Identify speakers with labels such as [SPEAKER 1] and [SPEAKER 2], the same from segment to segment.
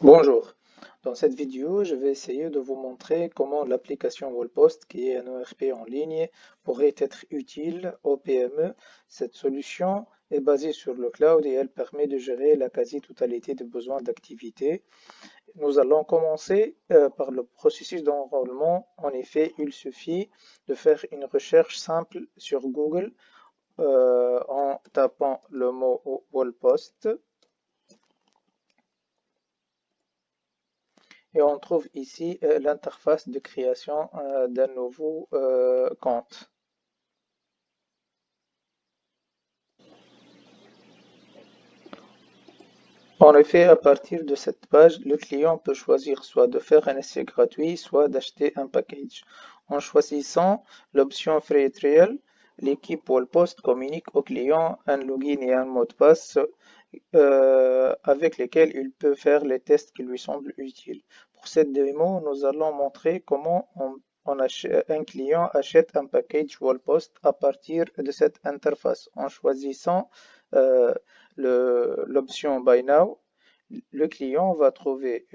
[SPEAKER 1] Bonjour, dans cette vidéo, je vais essayer de vous montrer comment l'application Wallpost, qui est un ERP en ligne, pourrait être utile aux PME. Cette solution est basée sur le cloud et elle permet de gérer la quasi-totalité des besoins d'activité. Nous allons commencer par le processus d'enrôlement. En effet, il suffit de faire une recherche simple sur Google en tapant le mot Wallpost. Et on trouve ici l'interface de création d'un nouveau compte. En effet, à partir de cette page, le client peut choisir soit de faire un essai gratuit, soit d'acheter un package. En choisissant l'option Free Trial, l'équipe Wallpost communique au client un login et un mot de passe avec lesquels il peut faire les tests qui lui semblent utiles. Pour cette démo, nous allons montrer comment un client achète un package Wallpost à partir de cette interface en choisissant euh, l'option Buy Now. Le client va trouver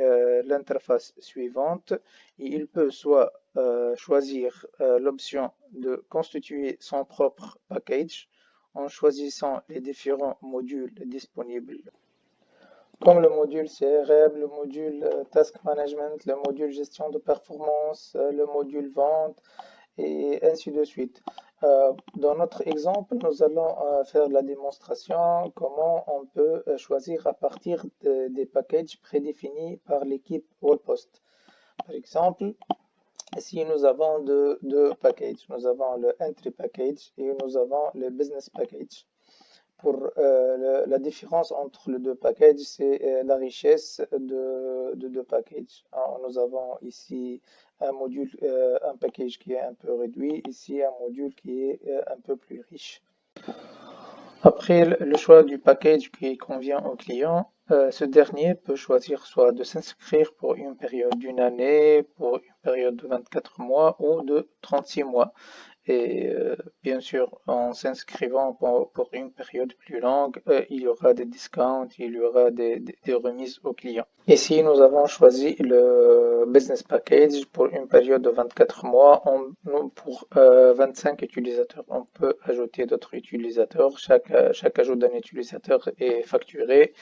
[SPEAKER 1] l'interface suivante et il peut soit choisir l'option de constituer son propre package en choisissant les différents modules disponibles, comme le module CRM, le module Task Management, le module Gestion de performance, le module Vente, et ainsi de suite. Dans notre exemple, nous allons faire la démonstration comment on peut choisir à partir des packages prédéfinis par l'équipe Wallpost. Par exemple, ici nous avons deux packages. Nous avons le Entry Package et nous avons le Business Package. Pour la différence entre les deux packages, c'est la richesse de deux packages. Alors, nous avons ici un module, un package qui est un peu réduit, ici un module qui est un peu plus riche. Après le choix du package qui convient au client, ce dernier peut choisir soit de s'inscrire pour une période d'une année, pour une période de 24 mois ou de 36 mois. Et bien sûr, en s'inscrivant pour une période plus longue, il y aura des discounts, il y aura des remises aux clients. Ici, nous avons choisi le Business Package pour une période de 24 mois. Pour 25 utilisateurs, on peut ajouter d'autres utilisateurs. Chaque ajout d'un utilisateur est facturé.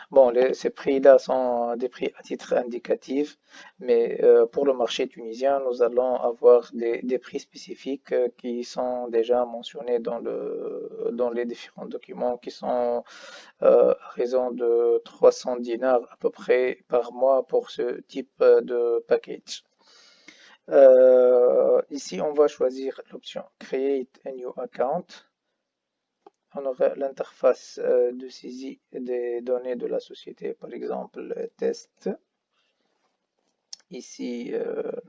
[SPEAKER 1] Bon, ces prix-là sont des prix à titre indicatif, mais pour le marché tunisien, nous allons avoir des prix spécifiques qui sont déjà mentionnés dans les différents documents qui sont à raison de 300 dinars à peu près par mois pour ce type de package. Ici, on va choisir l'option Create a new account. On aura l'interface de saisie des données de la société, par exemple test. Ici,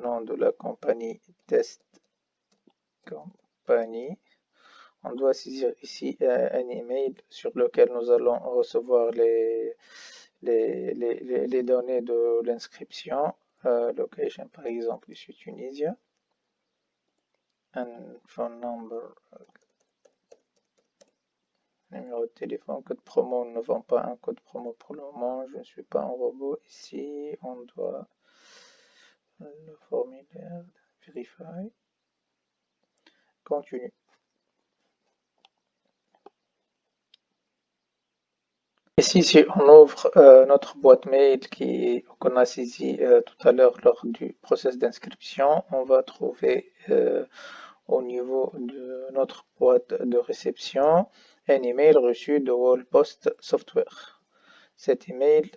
[SPEAKER 1] nom de la compagnie test compagnie. On doit saisir ici un email sur lequel nous allons recevoir les données de l'inscription. Location, par exemple, ici Tunisie. Un phone number, numéro de téléphone, code promo. Nous ne vend pas un code promo pour le moment. Je ne suis pas un robot. Ici, on doit le formulaire, verify, continue. Ici, si on ouvre notre boîte mail qu'on a saisie tout à l'heure lors du process d'inscription, on va trouver au niveau de notre boîte de réception un email reçu de Wallpost Software. Cet email,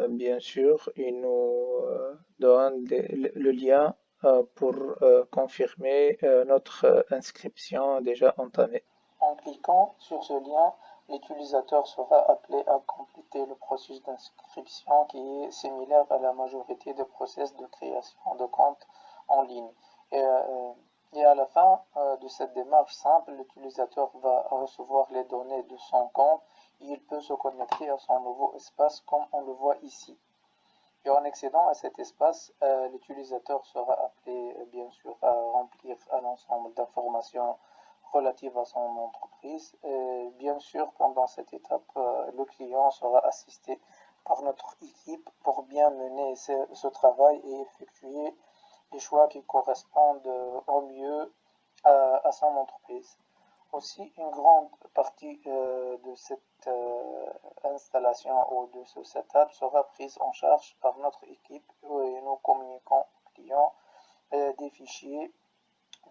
[SPEAKER 1] bien sûr, il nous donne le lien pour confirmer notre inscription déjà entamée. En cliquant sur ce lien, l'utilisateur sera appelé à compléter le processus d'inscription qui est similaire à la majorité des process de création de compte en ligne. Et à la fin de cette démarche simple, l'utilisateur va recevoir les données de son compte et il peut se connecter à son nouveau espace comme on le voit ici. Et en accédant à cet espace, l'utilisateur sera appelé bien sûr à remplir un ensemble d'informations relatives à son entreprise. Et bien sûr, pendant cette étape, le client sera assisté par notre équipe pour bien bien mener ce travail et effectuer les choix qui correspondent au mieux à son entreprise. Aussi, une grande partie de cette installation ou de ce setup sera prise en charge par notre équipe et nous communiquons aux clients des fichiers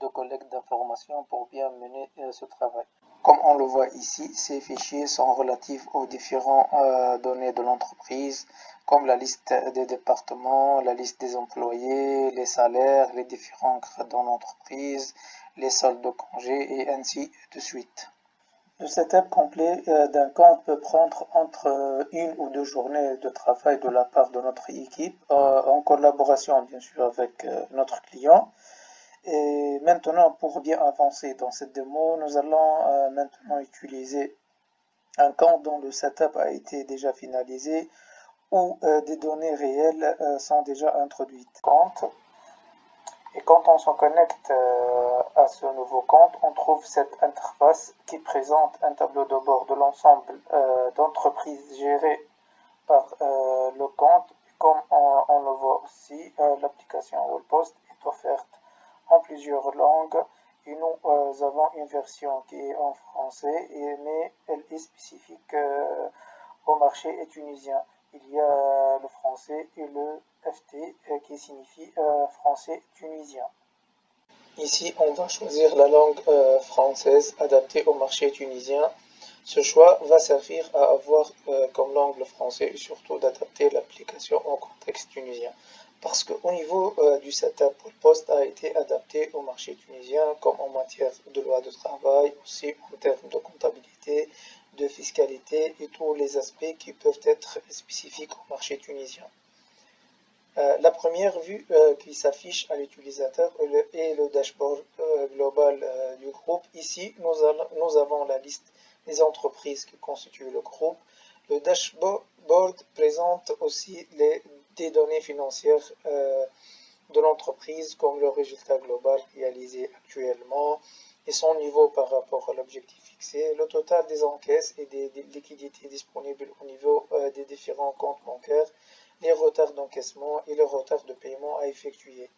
[SPEAKER 1] de collecte d'informations pour bien mener ce travail. Comme on le voit ici, ces fichiers sont relatifs aux différentes données de l'entreprise, comme la liste des départements, la liste des employés, les salaires, les différents grades dans l'entreprise, les soldes de congés et ainsi de suite. Le setup complet d'un compte peut prendre entre une ou deux journées de travail de la part de notre équipe, en collaboration bien sûr avec notre client. Et maintenant, pour bien avancer dans cette démo, nous allons maintenant utiliser un compte dont le setup a été déjà finalisé où des données réelles sont déjà introduites. Et quand on se connecte à ce nouveau compte, on trouve cette interface qui présente un tableau de bord de l'ensemble d'entreprises gérées par le compte. Comme on le voit aussi, l'application Wallpost est offerte en plusieurs langues et nous avons une version qui est en français, mais elle est spécifique au marché tunisien. Il y a le français et le FT qui signifie français tunisien. Ici, on va choisir la langue française adaptée au marché tunisien. Ce choix va servir à avoir comme langue le français et surtout d'adapter l'application au contexte tunisien. Parce qu'au niveau du setup, Wallpost a été adapté au marché tunisien comme en matière de loi de travail, aussi en termes de comptabilité, de fiscalité et tous les aspects qui peuvent être spécifiques au marché tunisien. La première vue qui s'affiche à l'utilisateur est le dashboard global du groupe. Ici, nous avons la liste des entreprises qui constituent le groupe. Le dashboard présente aussi des données financières de l'entreprise comme le résultat global réalisé actuellement et son niveau par rapport à l'objectif fixé, le total des encaisses et des liquidités disponibles au niveau des différents comptes bancaires, les retards d'encaissement et les retards de paiement à effectuer.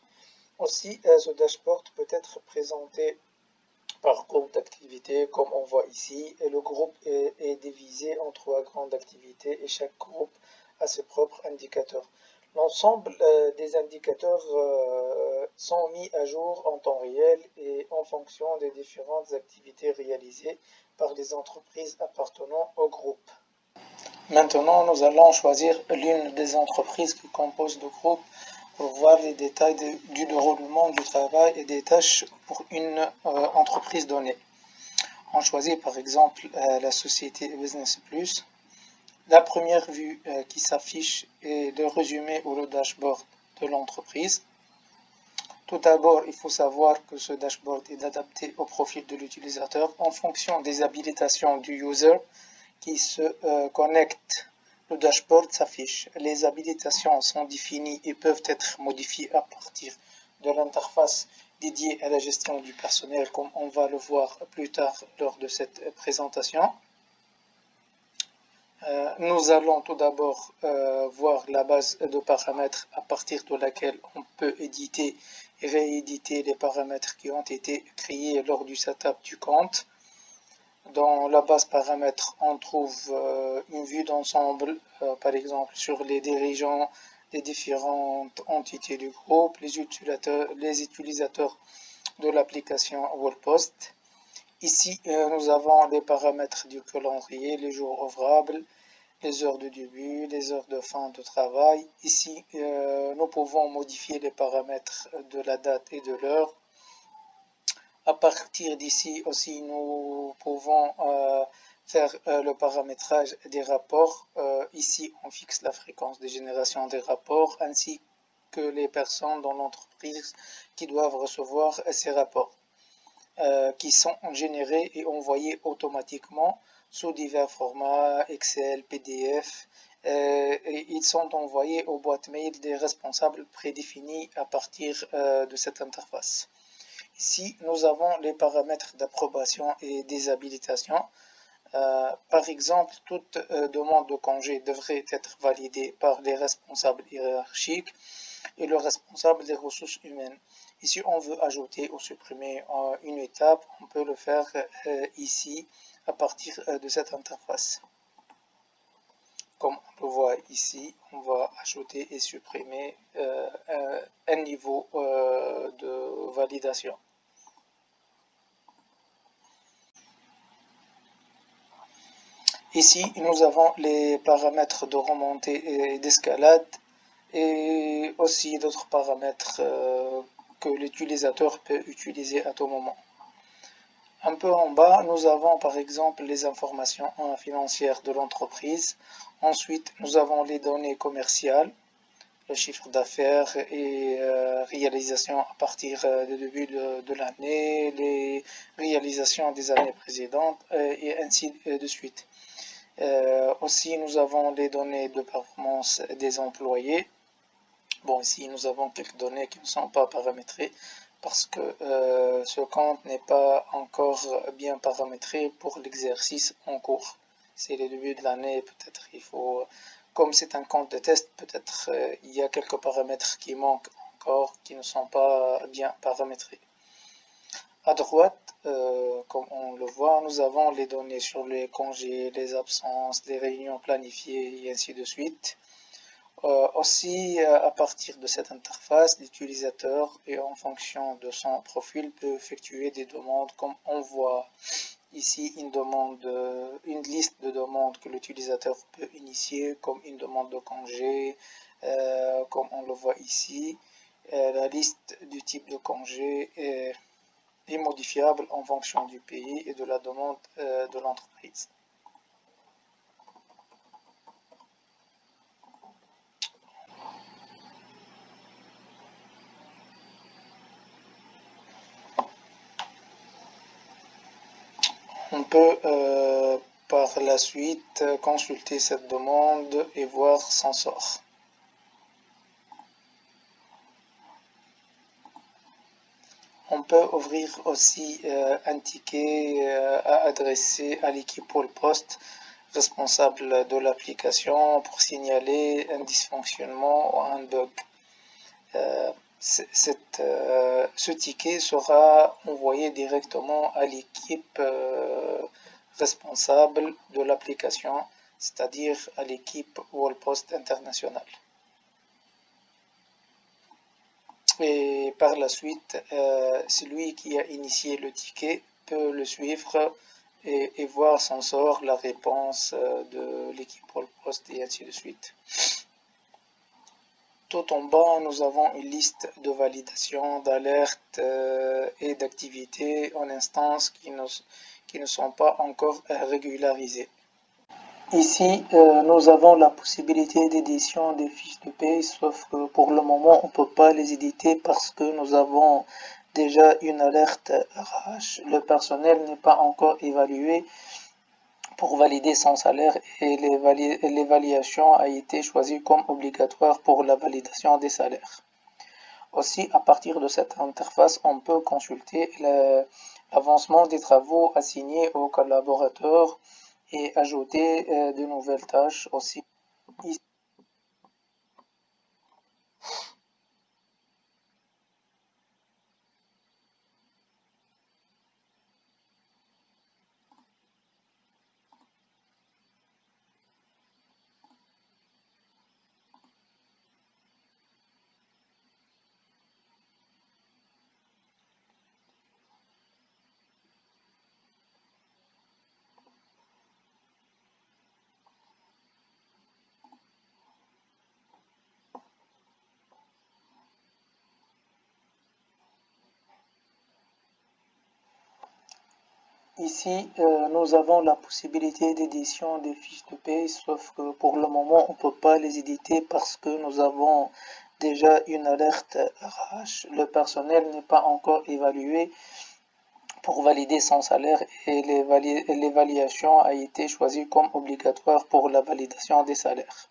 [SPEAKER 1] Aussi, ce dashboard peut être présenté par groupe d'activités comme on voit ici et le groupe est divisé en 3 grandes activités et chaque groupe a ses propres indicateurs. L'ensemble des indicateurs sont mis à jour en temps réel et en fonction des différentes activités réalisées par les entreprises appartenant au groupe. Maintenant, nous allons choisir l'une des entreprises qui composent le groupe pour voir les détails du déroulement du travail et des tâches pour une entreprise donnée. On choisit par exemple la société Business Plus. La première vue qui s'affiche est le résumé ou le dashboard de l'entreprise. Tout d'abord, il faut savoir que ce dashboard est adapté au profil de l'utilisateur en fonction des habilitations du user qui se connecte. Le dashboard s'affiche. Les habilitations sont définies et peuvent être modifiées à partir de l'interface dédiée à la gestion du personnel, comme on va le voir plus tard lors de cette présentation. Nous allons tout d'abord voir la base de paramètres à partir de laquelle on peut éditer et rééditer les paramètres qui ont été créés lors du setup du compte. Dans la base paramètres, on trouve une vue d'ensemble, par exemple sur les dirigeants des différentes entités du groupe, les utilisateurs de l'application Wallpost. Ici, nous avons les paramètres du calendrier, les jours ouvrables, les heures de début, les heures de fin de travail. Ici, nous pouvons modifier les paramètres de la date et de l'heure. À partir d'ici aussi, nous pouvons faire le paramétrage des rapports. Ici, on fixe la fréquence de génération des rapports ainsi que les personnes dans l'entreprise qui doivent recevoir ces rapports, qui sont générés et envoyés automatiquement sous divers formats, Excel, PDF, et ils sont envoyés aux boîtes mail des responsables prédéfinis à partir de cette interface. Ici, nous avons les paramètres d'approbation et déshabilitation. Par exemple, toute demande de congé devrait être validée par les responsables hiérarchiques et le responsable des ressources humaines. Et si on veut ajouter ou supprimer une étape, on peut le faire ici à partir de cette interface. Comme on le voit ici, on va ajouter et supprimer un niveau de validation. Ici, nous avons les paramètres de remontée et d'escalade et aussi d'autres paramètres que l'utilisateur peut utiliser à tout moment. Un peu en bas, nous avons par exemple les informations financières de l'entreprise. Ensuite, nous avons les données commerciales, le chiffre d'affaires et réalisations à partir du début de l'année, les réalisations des années précédentes et ainsi de suite. Aussi, nous avons les données de performance des employés. Bon, ici, nous avons quelques données qui ne sont pas paramétrées parce que ce compte n'est pas encore bien paramétré pour l'exercice en cours. C'est le début de l'année, peut-être il faut, comme c'est un compte de test, peut-être il y a quelques paramètres qui manquent encore, qui ne sont pas bien paramétrés. À droite, comme on le voit, nous avons les données sur les congés, les absences, les réunions planifiées et ainsi de suite. Aussi, à partir de cette interface, l'utilisateur et en fonction de son profil peut effectuer des demandes comme on voit ici une liste de demandes que l'utilisateur peut initier comme une demande de congé, comme on le voit ici. La liste du type de congé est modifiable en fonction du pays et de la demande de l'entreprise. On peut par la suite consulter cette demande et voir son sort. On peut ouvrir aussi un ticket à adresser à l'équipe Pôle Poste responsable de l'application pour signaler un dysfonctionnement ou un bug. Ce ticket sera envoyé directement à l'équipe responsable de l'application, c'est-à-dire à l'équipe Wallpost International. Et par la suite, celui qui a initié le ticket peut le suivre et voir son sort, la réponse de l'équipe Wallpost et ainsi de suite. Tout en bas, nous avons une liste de validation, d'alertes et d'activités en instances qui ne sont pas encore régularisées. Ici, nous avons la possibilité d'édition des fiches de paie, sauf que pour le moment, on ne peut pas les éditer parce que nous avons déjà une alerte RH. Le personnel n'est pas encore évalué pour valider son salaire et l'évaluation a été choisie comme obligatoire pour la validation des salaires. Aussi, à partir de cette interface, on peut consulter l'avancement des travaux assignés aux collaborateurs et ajouter de nouvelles tâches aussi. Ici, nous avons la possibilité d'édition des fiches de paie, sauf que pour le moment, on ne peut pas les éditer parce que nous avons déjà une alerte RH. Le personnel n'est pas encore évalué pour valider son salaire et l'évaluation a été choisie comme obligatoire pour la validation des salaires.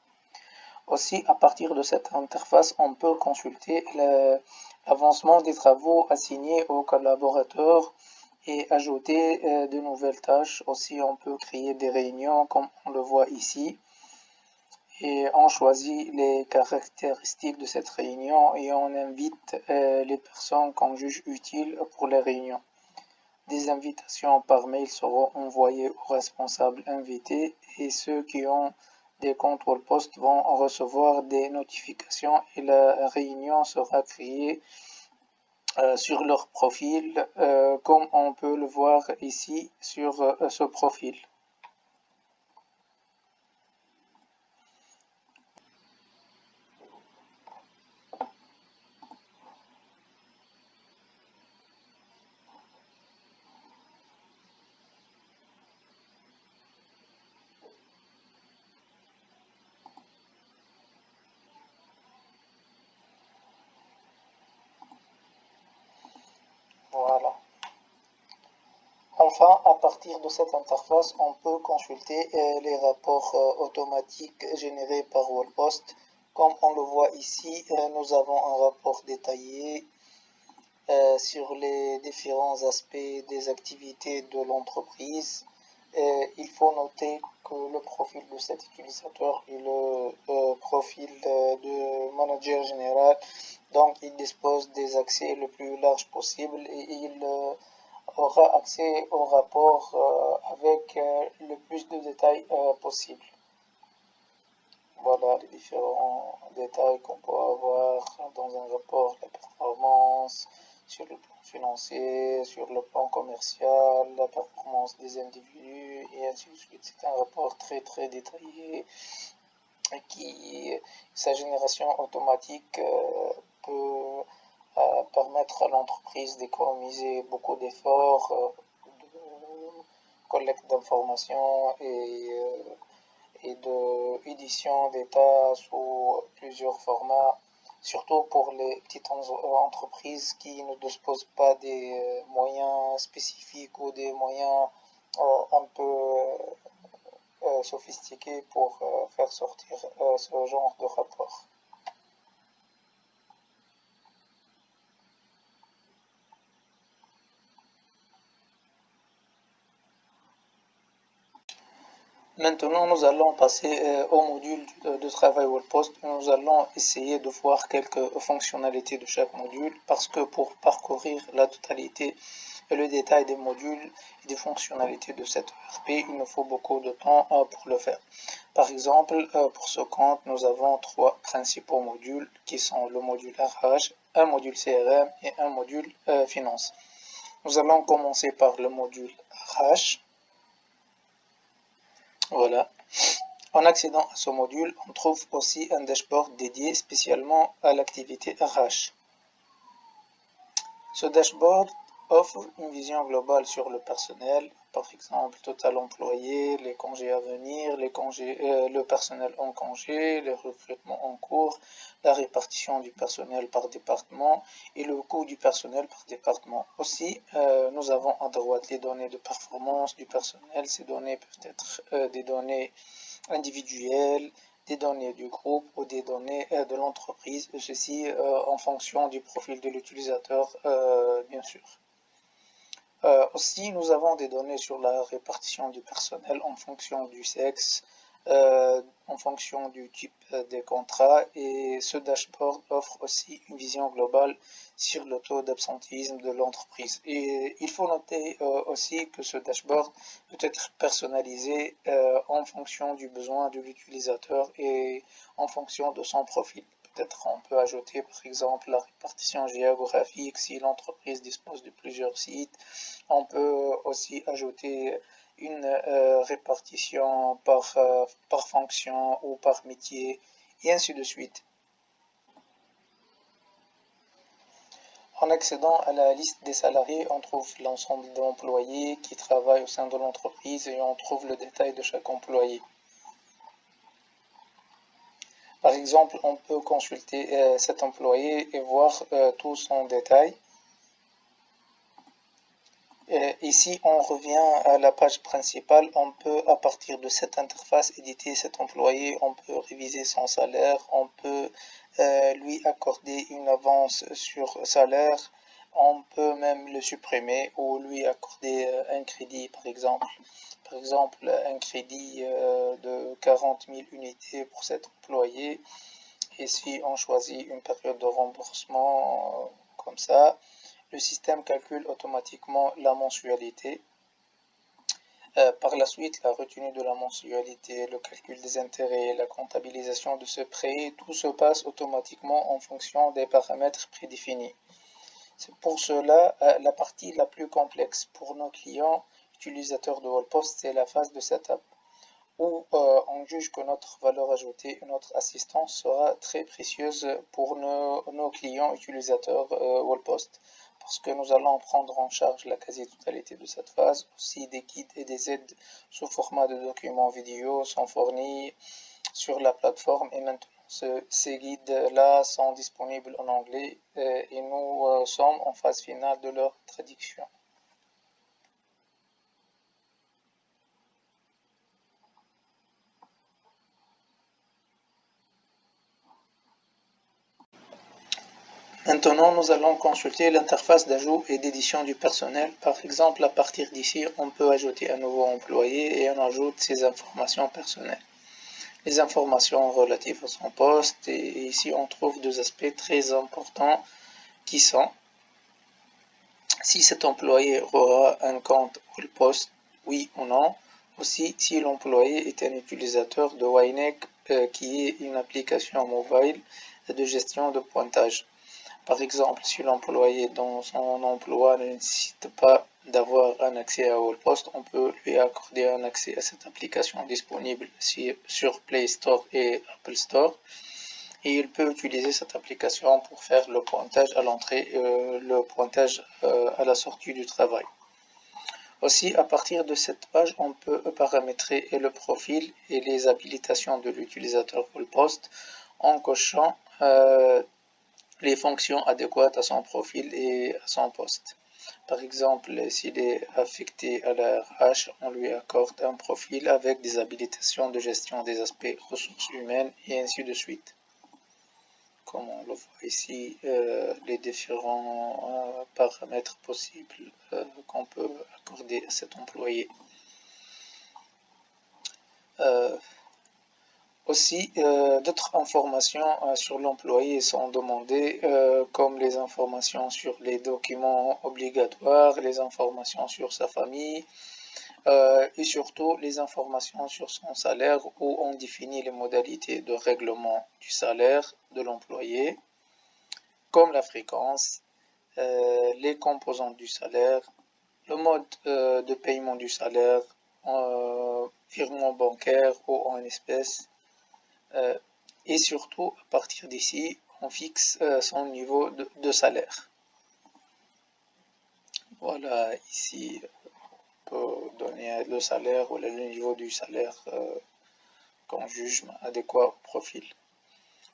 [SPEAKER 1] Aussi, à partir de cette interface, on peut consulter l'avancement des travaux assignés aux collaborateurs et ajouter de nouvelles tâches. Aussi, on peut créer des réunions comme on le voit ici. Et on choisit les caractéristiques de cette réunion et on invite les personnes qu'on juge utiles pour les réunions. Des invitations par mail seront envoyées aux responsables invités et ceux qui ont des comptes Wallpost vont recevoir des notifications et la réunion sera créée sur leur profil comme on peut le voir ici sur ce profil. Voilà. Enfin, à partir de cette interface, on peut consulter les rapports automatiques générés par Wallpost. Comme on le voit ici, nous avons un rapport détaillé sur les différents aspects des activités de l'entreprise. Il faut noter que le profil de cet utilisateur est le profil de manager général, donc il dispose des accès le plus large possible et il aura accès au rapport avec le plus de détails possible. Voilà les différents détails qu'on peut avoir dans un rapport, la performance sur le plan financier, sur le plan commercial, la performance des individus et ainsi de suite. C'est un rapport très très détaillé qui, sa génération automatique peut permettre à l'entreprise d'économiser beaucoup d'efforts, de collecte d'informations et de édition d'état sous plusieurs formats, surtout pour les petites entreprises qui ne disposent pas des moyens spécifiques ou des moyens un peu sophistiqués pour faire sortir ce genre de rapport. Maintenant, nous allons passer au module de travail Wallpost. Nous allons essayer de voir quelques fonctionnalités de chaque module parce que pour parcourir la totalité et le détail des modules et des fonctionnalités de cette ERP, il nous faut beaucoup de temps pour le faire. Par exemple, pour ce compte, nous avons trois principaux modules qui sont le module RH, un module CRM et un module finance. Nous allons commencer par le module RH. Voilà. En accédant à ce module, on trouve aussi un dashboard dédié spécialement à l'activité RH. Ce dashboard offre une vision globale sur le personnel, par exemple total employé, les congés à venir, le personnel en congé, les recrutements en cours, la répartition du personnel par département et le coût du personnel par département. Aussi, nous avons à droite les données de performance du personnel. Ces données peuvent être des données individuelles, des données du groupe ou des données de l'entreprise, ceci en fonction du profil de l'utilisateur, bien sûr. Aussi, nous avons des données sur la répartition du personnel en fonction du sexe, en fonction du type des contrats et ce dashboard offre aussi une vision globale sur le taux d'absentéisme de l'entreprise. Et il faut noter aussi que ce dashboard peut être personnalisé en fonction du besoin de l'utilisateur et en fonction de son profil. Peut-être on peut ajouter par exemple la répartition géographique si l'entreprise dispose de plusieurs sites. On peut aussi ajouter une répartition par fonction ou par métier, et ainsi de suite. En accédant à la liste des salariés, on trouve l'ensemble d'employés qui travaillent au sein de l'entreprise et on trouve le détail de chaque employé. Par exemple, on peut consulter cet employé et voir tout son détail. Ici, on revient à la page principale. On peut, à partir de cette interface, éditer cet employé. On peut réviser son salaire. On peut lui accorder une avance sur salaire. On peut même le supprimer ou lui accorder un crédit, par exemple. Par exemple, un crédit de 40 000 unités pour cet employé. Et si on choisit une période de remboursement comme ça, le système calcule automatiquement la mensualité. Par la suite, la retenue de la mensualité, le calcul des intérêts, la comptabilisation de ce prêt, tout se passe automatiquement en fonction des paramètres prédéfinis. C'est pour cela la partie la plus complexe pour nos clients utilisateurs de Wallpost, c'est la phase de setup où on juge que notre valeur ajoutée et notre assistance sera très précieuse pour nos clients utilisateurs Wallpost. Parce que nous allons prendre en charge la quasi-totalité de cette phase. Aussi, des guides et des aides sous format de documents vidéo sont fournis sur la plateforme et maintenant ces guides-là sont disponibles en anglais et nous sommes en phase finale de leur traduction. Maintenant, nous allons consulter l'interface d'ajout et d'édition du personnel. Par exemple, à partir d'ici, on peut ajouter un nouveau employé et on ajoute ses informations personnelles. Les informations relatives à son poste, et ici on trouve deux aspects très importants qui sont si cet employé aura un compte Wallpost, oui ou non. Aussi, si l'employé est un utilisateur de Wyneg, qui est une application mobile de gestion de pointage. Par exemple, si l'employé dans son emploi ne nécessite pas d'avoir un accès à Wallpost, on peut lui accorder un accès à cette application disponible sur Play Store et Apple Store. Et il peut utiliser cette application pour faire le pointage à l'entrée et le pointage à la sortie du travail. Aussi, à partir de cette page, on peut paramétrer le profil et les habilitations de l'utilisateur Wallpost en cochant les fonctions adéquates à son profil et à son poste. Par exemple, s'il est affecté à la RH, on lui accorde un profil avec des habilitations de gestion des aspects ressources humaines et ainsi de suite. Comme on le voit ici, les différents paramètres possibles qu'on peut accorder à cet employé. Aussi, d'autres informations sur l'employé sont demandées, comme les informations sur les documents obligatoires, les informations sur sa famille, et surtout les informations sur son salaire où on définit les modalités de règlement du salaire de l'employé, comme la fréquence, les composantes du salaire, le mode de paiement du salaire, virement bancaire ou en espèces. Et surtout, à partir d'ici, on fixe son niveau de salaire. Voilà, ici, on peut donner le salaire ou le niveau du salaire qu'on juge adéquat au profil.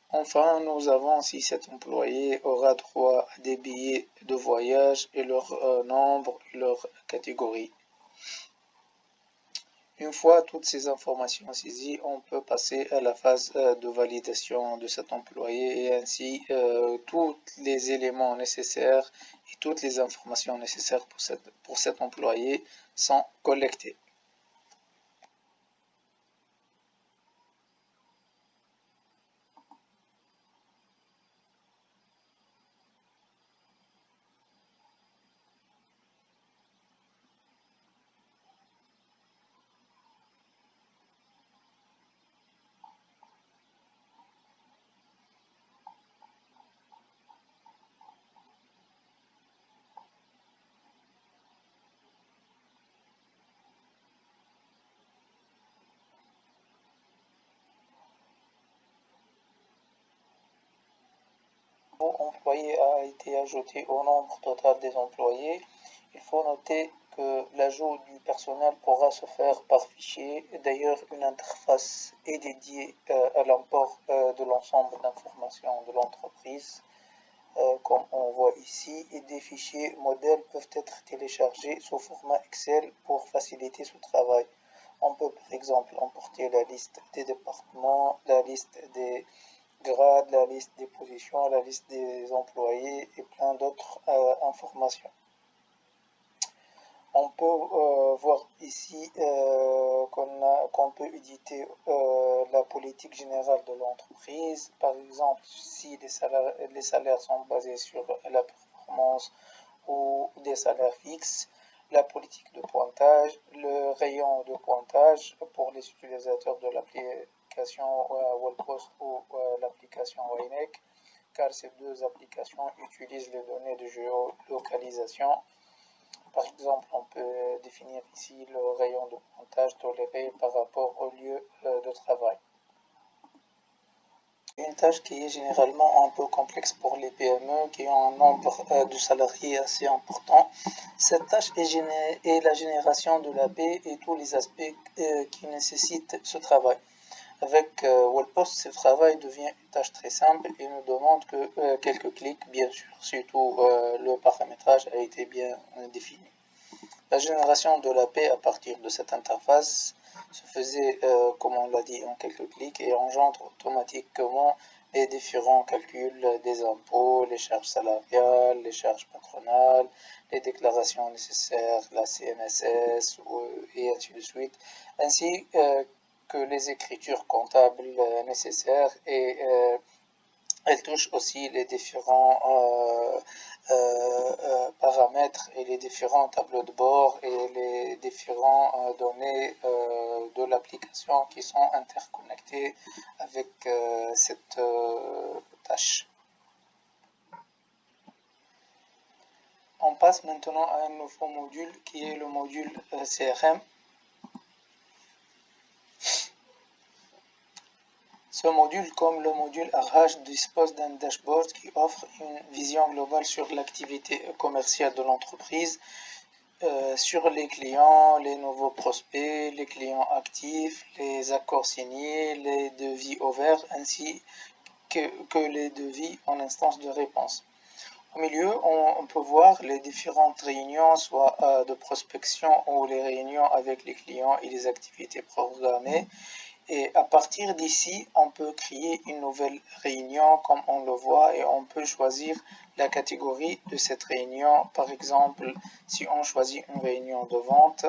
[SPEAKER 1] Enfin, nous avons si cet employé aura droit à des billets de voyage et leur nombre et leur catégorie. Une fois toutes ces informations saisies, on peut passer à la phase de validation de cet employé et ainsi tous les éléments nécessaires et toutes les informations nécessaires pour cet employé sont collectées. Le nouveau employé a été ajouté au nombre total des employés. Il faut noter que l'ajout du personnel pourra se faire par fichier. D'ailleurs, une interface est dédiée à l'import de l'ensemble d'informations de l'entreprise, comme on voit ici, et des fichiers modèles peuvent être téléchargés sous format Excel pour faciliter ce travail. On peut par exemple importer la liste des départements, la liste des grade, la liste des positions, la liste des employés et plein d'autres informations. On peut voir ici qu'on peut éditer la politique générale de l'entreprise. Par exemple, si les salaires sont basés sur la performance ou des salaires fixes, la politique de pointage, le rayon de pointage pour les utilisateurs de l'application Wallpost ou l'application Wayneck, car ces deux applications utilisent les données de géolocalisation. Par exemple, on peut définir ici le rayon de pointage toléré par rapport au lieu de travail. Une tâche qui est généralement un peu complexe pour les PME qui ont un nombre de salariés assez important. Cette tâche est la génération de la paie et tous les aspects qui nécessitent ce travail. Avec Wallpost, ce travail devient une tâche très simple et ne demande que quelques clics, bien sûr, surtout le paramétrage a été bien défini. La génération de la paie à partir de cette interface se faisait, comme on l'a dit, en quelques clics et engendre automatiquement les différents calculs des impôts, les charges salariales, les charges patronales, les déclarations nécessaires, la CNSS et ainsi de suite, ainsi que les écritures comptables nécessaires et elle touche aussi les différents paramètres et les différents tableaux de bord et les différentes données de l'application qui sont interconnectées avec cette tâche. On passe maintenant à un nouveau module qui est le module CRM. Ce module, comme le module RH, dispose d'un dashboard qui offre une vision globale sur l'activité commerciale de l'entreprise, sur les clients, les nouveaux prospects, les clients actifs, les accords signés, les devis ouverts, ainsi que les devis en instance de réponse. Au milieu, on peut voir les différentes réunions, soit de prospection ou les réunions avec les clients et les activités programmées. Et à partir d'ici, on peut créer une nouvelle réunion comme on le voit et on peut choisir la catégorie de cette réunion. Par exemple, si on choisit une réunion de vente,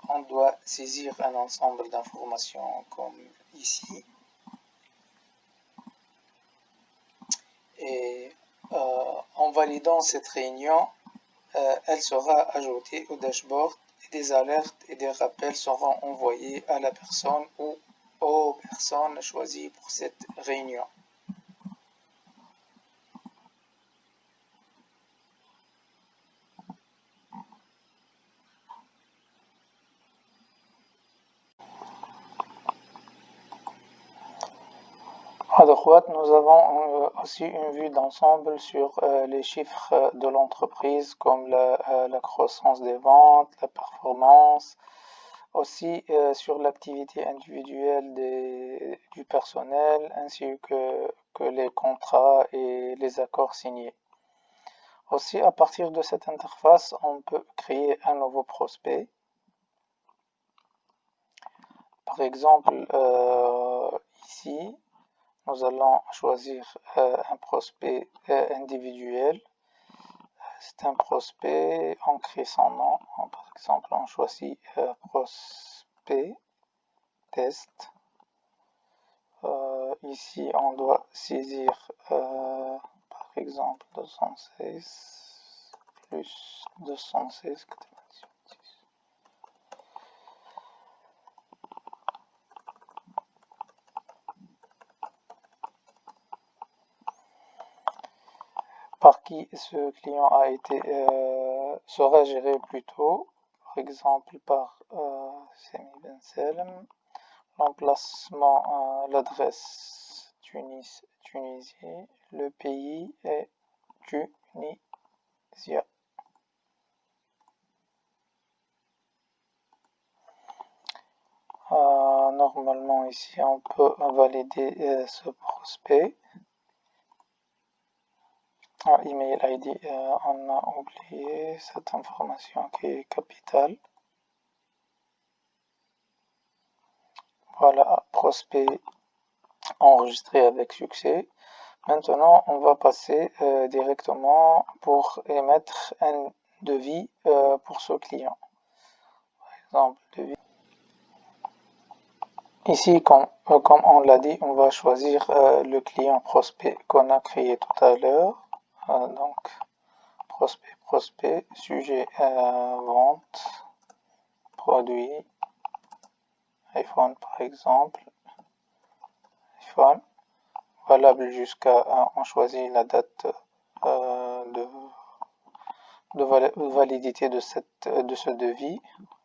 [SPEAKER 1] on doit saisir un ensemble d'informations comme ici. Et en validant cette réunion, elle sera ajoutée au dashboard. Des alertes et des rappels seront envoyés à la personne ou aux personnes choisies pour cette réunion. À droite, nous avons aussi une vue d'ensemble sur les chiffres de l'entreprise comme la croissance des ventes, la performance, aussi sur l'activité individuelle du personnel ainsi que les contrats et les accords signés. Aussi, à partir de cette interface, on peut créer un nouveau prospect. Par exemple, ici, nous allons choisir un prospect individuel. C'est un prospect, on crée son nom. Par exemple, on choisit prospect test. Ici, on doit saisir par exemple 216 plus 216. Par qui ce client a été sera géré plutôt, par exemple par Semi Ben Salem. L'emplacement, l'adresse Tunisie, le pays est Tunisia. Normalement ici on peut valider ce prospect. Email ID, on a oublié cette information qui est capitale. Voilà, prospect enregistré avec succès. Maintenant, on va passer directement pour émettre un devis pour ce client. Par exemple, devis. Ici, comme on l'a dit, on va choisir le client prospect qu'on a créé tout à l'heure. Donc, prospect, sujet vente, produit, iPhone par exemple, iPhone, valable jusqu'à, on choisit la date de validité de ce devis,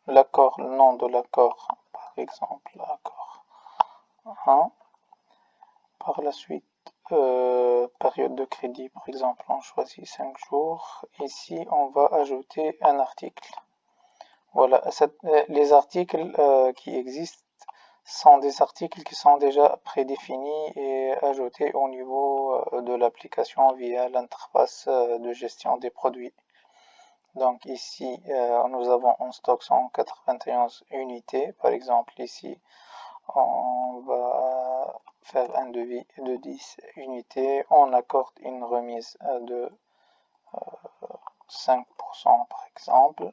[SPEAKER 1] l'accord, le nom de l'accord, par exemple, l'accord 1. Par la suite, période de crédit, par exemple, on choisit 5 jours. Ici, on va ajouter un article. Voilà, les articles qui existent sont des articles qui sont déjà prédéfinis et ajoutés au niveau de l'application via l'interface de gestion des produits. Donc ici, nous avons en stock 191 unités. Par exemple, ici, on va faire un devis de 10 unités. On accorde une remise de 5% par exemple.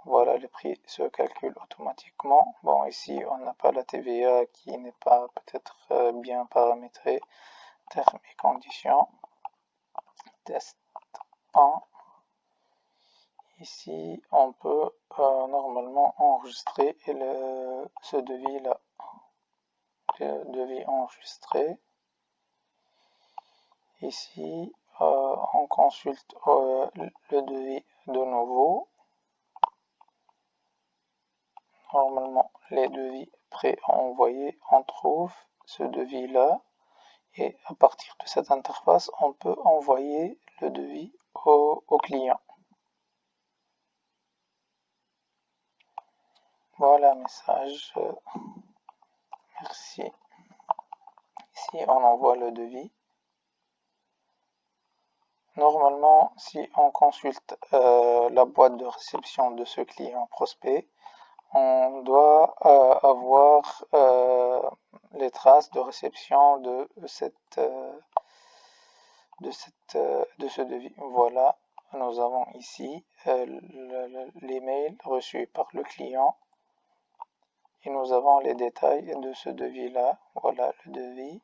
[SPEAKER 1] Voilà, le prix se calcule automatiquement. Bon, ici, on n'a pas la TVA qui n'est pas peut-être bien paramétrée. Termes et conditions. Test 1. Ici, on peut normalement enregistrer ce devis-là. Le devis enregistré. Ici, on consulte le devis de nouveau. Normalement, les devis pré-envoyés, on trouve ce devis-là. Et à partir de cette interface, on peut envoyer le devis au client. Voilà, message. Merci. Ici, on envoie le devis. Normalement, si on consulte la boîte de réception de ce client prospect, on doit avoir les traces de réception de ce devis. Voilà, nous avons ici l'email reçu par le client et nous avons les détails de ce devis-là. Voilà le devis.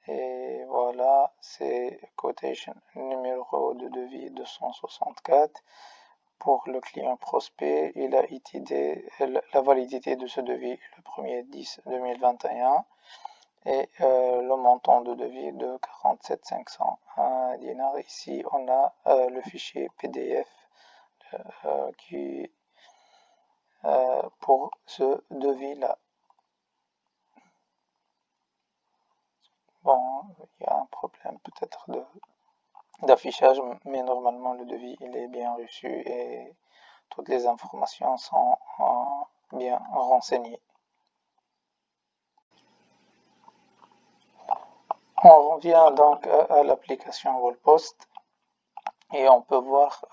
[SPEAKER 1] Et voilà, c'est quotation numéro de devis 264. Pour le client prospect, il a été la validité de ce devis le 1er 10 2021 et le montant de devis de 47 500 dinars. Ici, on a le fichier PDF pour ce devis-là. Bon, il y a un problème peut-être d'affichage, mais normalement le devis il est bien reçu et toutes les informations sont bien renseignées. On revient donc à l'application Wallpost et on peut voir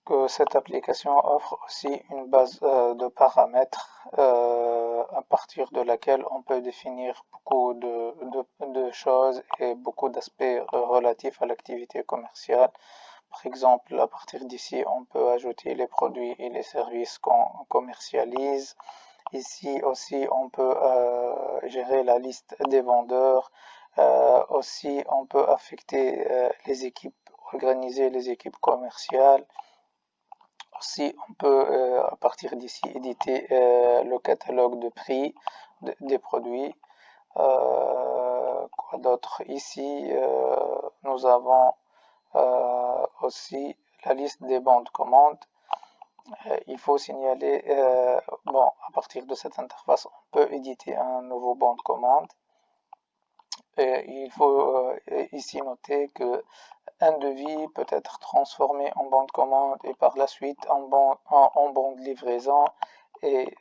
[SPEAKER 1] que cette application offre aussi une base de paramètres à partir de laquelle on peut définir beaucoup de choses et beaucoup d'aspects relatifs à l'activité commerciale. Par exemple, à partir d'ici, on peut ajouter les produits et les services qu'on commercialise. Ici aussi, on peut gérer la liste des vendeurs. Aussi, on peut affecter les équipes, organiser les équipes commerciales. Aussi, on peut à partir d'ici éditer le catalogue de prix des produits. Quoi d'autre? Ici, nous avons aussi la liste des bons de commande. Il faut signaler, bon, à partir de cette interface, on peut éditer un nouveau bon de commande. Et il faut ici noter que un devis peut être transformé en bon de commande et par la suite en bon de livraison et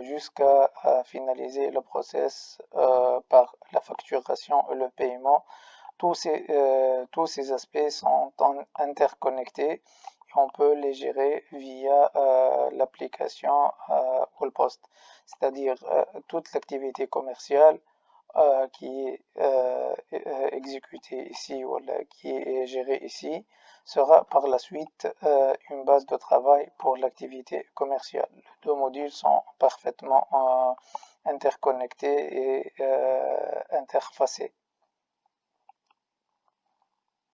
[SPEAKER 1] jusqu'à finaliser le process par la facturation et le paiement. Tous ces aspects sont interconnectés on peut les gérer via l'application Wallpost. C'est-à-dire toute l'activité commerciale qui est exécutée ici ou qui est gérée ici sera par la suite une base de travail pour l'activité commerciale. Les deux modules sont parfaitement interconnectés et interfacés.